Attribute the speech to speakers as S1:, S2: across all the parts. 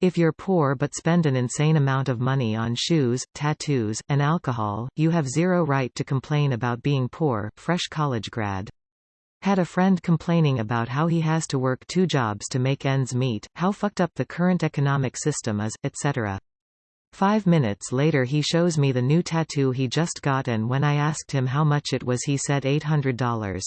S1: If you're poor but spend an insane amount of money on shoes, tattoos, and alcohol, you have zero right to complain about being poor. Fresh college grad. Had a friend complaining about how he has to work 2 jobs to make ends meet, how fucked up the current economic system is, etc. 5 minutes later he shows me the new tattoo he just got, and when I asked him how much it was he said $800.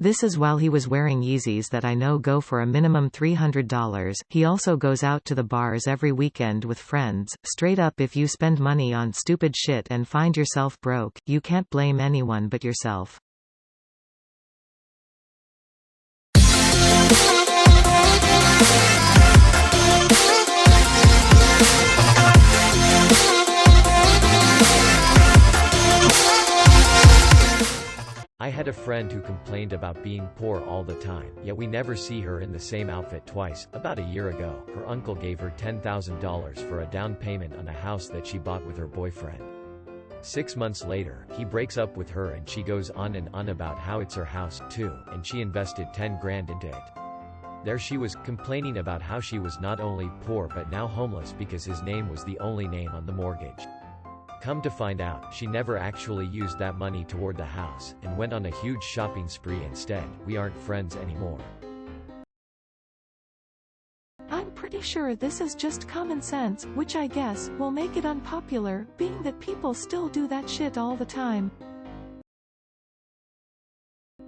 S1: This is while he was wearing Yeezys that I know go for a minimum $300. He also goes out to the bars every weekend with friends. Straight up, if you spend money on stupid shit and find yourself broke, you can't blame anyone but yourself.
S2: I had a friend who complained about being poor all the time, yet we never see her in the same outfit twice. About a year ago, her uncle gave her $10,000 for a down payment on a house that she bought with her boyfriend. 6 months later, he breaks up with her and she goes on and on about how it's her house, too, and she invested 10 grand into it. There she was, complaining about how she was not only poor but now homeless because his name was the only name on the mortgage. Come to find out, she never actually used that money toward the house, and went on a huge shopping spree instead. We aren't friends anymore.
S3: I'm pretty sure this is just common sense, which I guess will make it unpopular, being that people still do that shit all the time.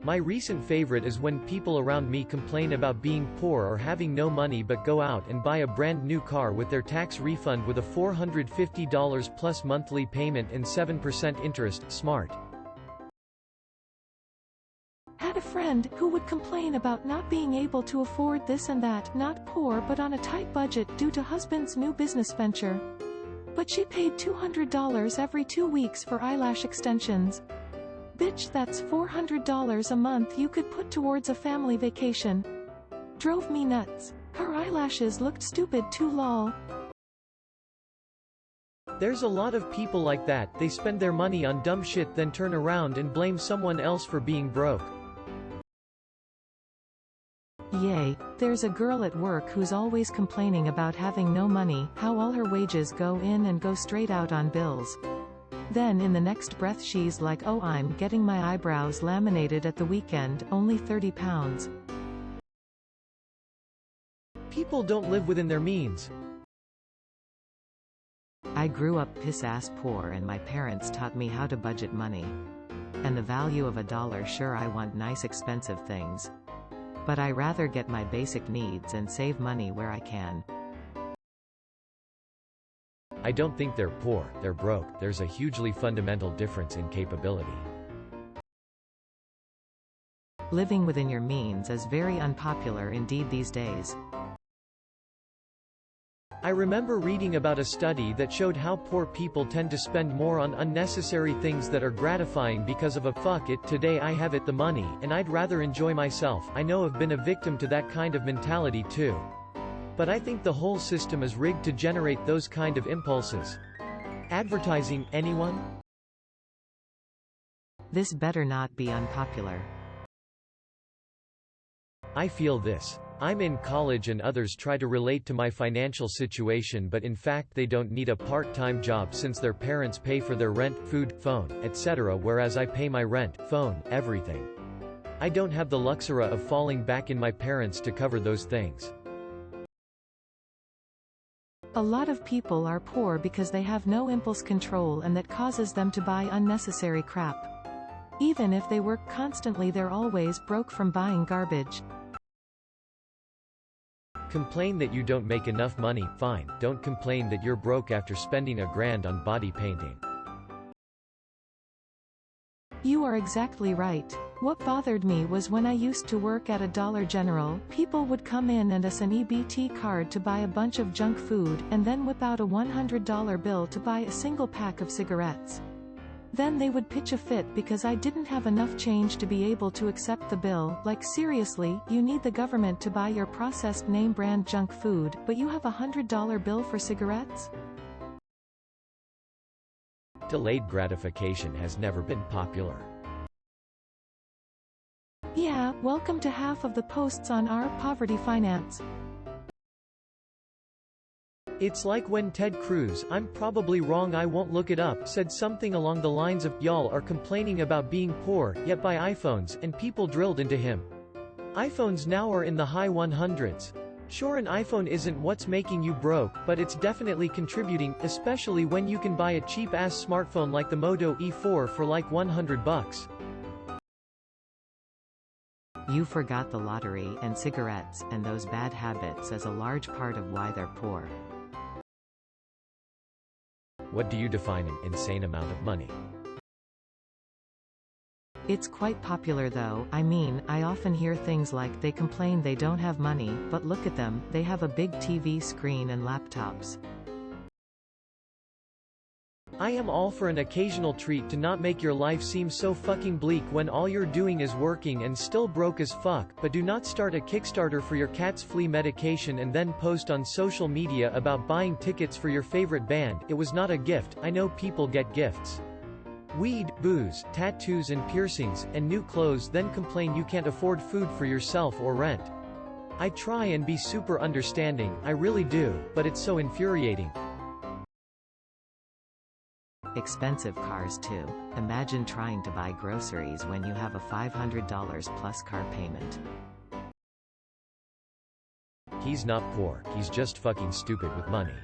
S2: My recent favorite is when people around me complain about being poor or having no money but go out and buy a brand new car with their tax refund with a $450 plus monthly payment and 7% interest. Smart.
S3: Had a friend who would complain about not being able to afford this and that, not poor but on a tight budget due to husband's new business venture. But she paid $200 every 2 weeks for eyelash extensions. Bitch, that's $400 a month you could put towards a family vacation. Drove me nuts. Her eyelashes looked stupid too, lol.
S2: There's a lot of people like that. They spend their money on dumb shit then turn around and blame someone else for being broke.
S1: Yay, there's a girl at work who's always complaining about having no money, how all her wages go in and go straight out on bills. Then in the next breath she's like, oh, I'm getting my eyebrows laminated at the weekend, only £30.
S2: People don't live within their means.
S1: I grew up piss-ass poor and my parents taught me how to budget money. And the value of $1, sure, I want nice expensive things. But I rather get my basic needs and save money where I can.
S2: I don't think they're poor, they're broke. There's a hugely fundamental difference in capability.
S1: Living within your means is very unpopular indeed these days.
S2: I remember reading about a study that showed how poor people tend to spend more on unnecessary things that are gratifying because of a fuck it, today I have it, the money, and I'd rather enjoy myself. I know I've been a victim to that kind of mentality too. But I think the whole system is rigged to generate those kind of impulses. Advertising, anyone?
S1: This better not be unpopular.
S2: I feel this. I'm in college and others try to relate to my financial situation, but in fact they don't need a part-time job since their parents pay for their rent, food, phone, etc., whereas I pay my rent, phone, everything. I don't have the luxury of falling back in my parents to cover those things.
S3: A lot of people are poor because they have no impulse control, and that causes them to buy unnecessary crap. Even if they work constantly, they're always broke from buying garbage.
S2: Complain that you don't make enough money, fine. Don't complain that you're broke after spending $1 grand on body painting.
S3: You are exactly right. What bothered me was when I used to work at a Dollar General, people would come in and us an EBT card to buy a bunch of junk food, and then whip out a $100 bill to buy a single pack of cigarettes. Then they would pitch a fit because I didn't have enough change to be able to accept the bill. Like, seriously, you need the government to buy your processed name brand junk food, but you have a $100 bill for cigarettes?
S2: Delayed gratification has never been popular.
S3: Yeah, welcome to half of the posts on our poverty finance.
S2: It's like when Ted Cruz, I'm probably wrong I won't look it up, said something along the lines of, y'all are complaining about being poor, yet buy iPhones, and people drilled into him. iPhones now are in the high 100s. Sure, an iPhone isn't what's making you broke, but it's definitely contributing, especially when you can buy a cheap-ass smartphone like the Moto E4 for like $100.
S1: You forgot the lottery and cigarettes and those bad habits as a large part of why they're poor.
S2: What do you define an insane amount of money?
S1: It's quite popular though. I mean, I often hear things like they complain they don't have money, but look at them, they have a big TV screen and laptops.
S2: I am all for an occasional treat to not make your life seem so fucking bleak when all you're doing is working and still broke as fuck, but do not start a Kickstarter for your cat's flea medication and then post on social media about buying tickets for your favorite band. It was not a gift. I know people get gifts. Weed, booze, tattoos and piercings, and new clothes, then complain you can't afford food for yourself or rent. I try and be super understanding, I really do, but it's so infuriating.
S1: Expensive cars too. Imagine trying to buy groceries when you have a $500 plus car payment.
S2: He's not poor, he's just fucking stupid with money.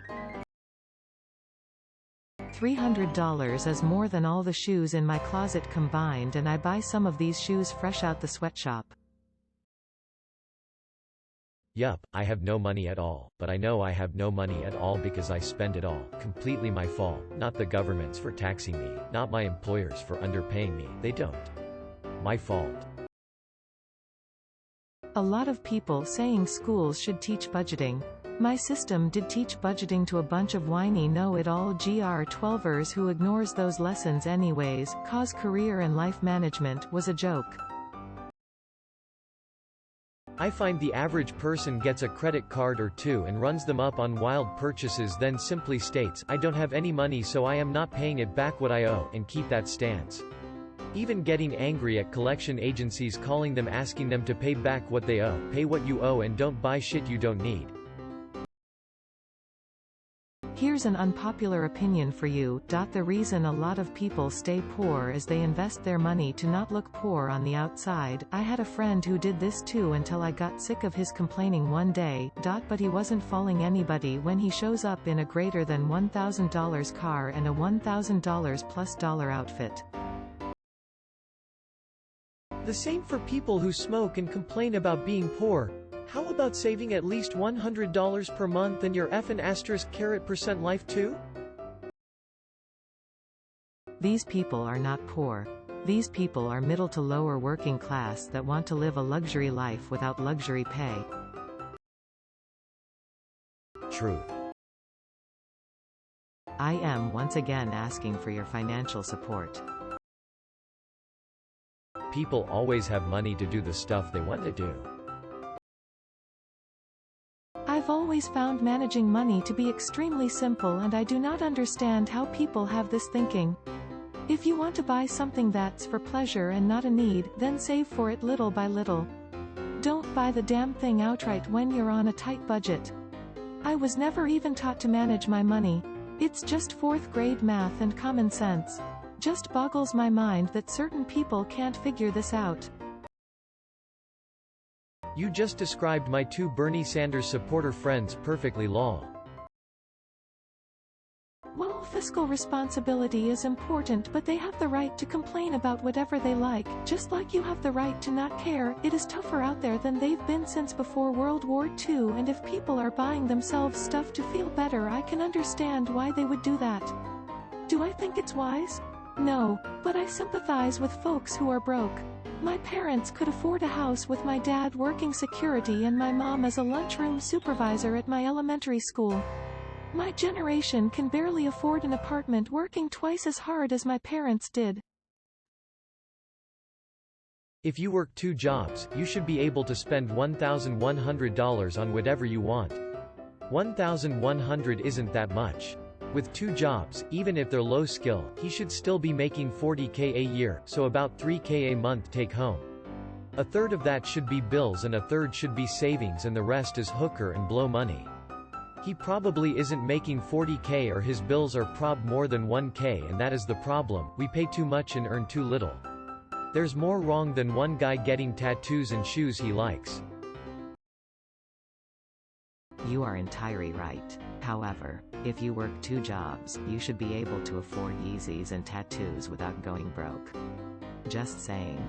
S1: $300 is more than all the shoes in my closet combined, and I buy some of these shoes fresh out the sweatshop.
S2: Yup, I have no money at all, but I know I have no money at all because I spend it all. Completely my fault, not the government's for taxing me, not my employers for underpaying me, they don't. My fault.
S3: A lot of people saying schools should teach budgeting. My system did teach budgeting to a bunch of whiny know-it-all GR12ers who ignores those lessons anyways. Cause career and life management was a joke.
S2: I find the average person gets a credit card or two and runs them up on wild purchases, then simply states, I don't have any money so I am not paying it back what I owe, and keep that stance. Even getting angry at collection agencies calling them asking them to pay back what they owe. Pay what you owe and don't buy shit you don't need.
S3: Here's an unpopular opinion for you. The reason a lot of people stay poor is they invest their money to not look poor on the outside. I had a friend who did this too until I got sick of his complaining one day. But he wasn't fooling anybody when he shows up in a greater than $1,000 car and a $1,000 plus dollar outfit.
S2: The same for people who smoke and complain about being poor. How about saving at least $100 per month and your %% life too?
S1: These people are not poor. These people are middle to lower working class that want to live a luxury life without luxury pay.
S2: Truth.
S1: I am once again asking for your financial support.
S2: People always have money to do the stuff they want to do.
S3: I've always found managing money to be extremely simple, and I do not understand how people have this thinking. If you want to buy something that's for pleasure and not a need, then save for it little by little. Don't buy the damn thing outright when you're on a tight budget. I was never even taught to manage my money. It's just 4th grade math and common sense. Just boggles my mind that certain people can't figure this out.
S2: You just described my two Bernie Sanders supporter friends perfectly, lol.
S3: Well, fiscal responsibility is important, but they have the right to complain about whatever they like, just like you have the right to not care. It is tougher out there than they've been since before World War II, and if people are buying themselves stuff to feel better, I can understand why they would do that. Do I think it's wise? No, but I sympathize with folks who are broke. My parents could afford a house with my dad working security and my mom as a lunchroom supervisor at my elementary school. My generation can barely afford an apartment working twice as hard as my parents did.
S2: If you work 2 jobs, you should be able to spend $1,100 on whatever you want. $1,100 isn't that much. With 2 jobs, even if they're low skill, he should still be making $40K a year, so about $3K a month take home. A third of that should be bills and a third should be savings, and the rest is hooker and blow money. He probably isn't making 40K, or his bills are prob more than 1K, and that is the problem. We pay too much and earn too little. There's more wrong than one guy getting tattoos and shoes he likes.
S1: You are entirely right. However, if you work 2 jobs, you should be able to afford Yeezys and tattoos without going broke. Just saying.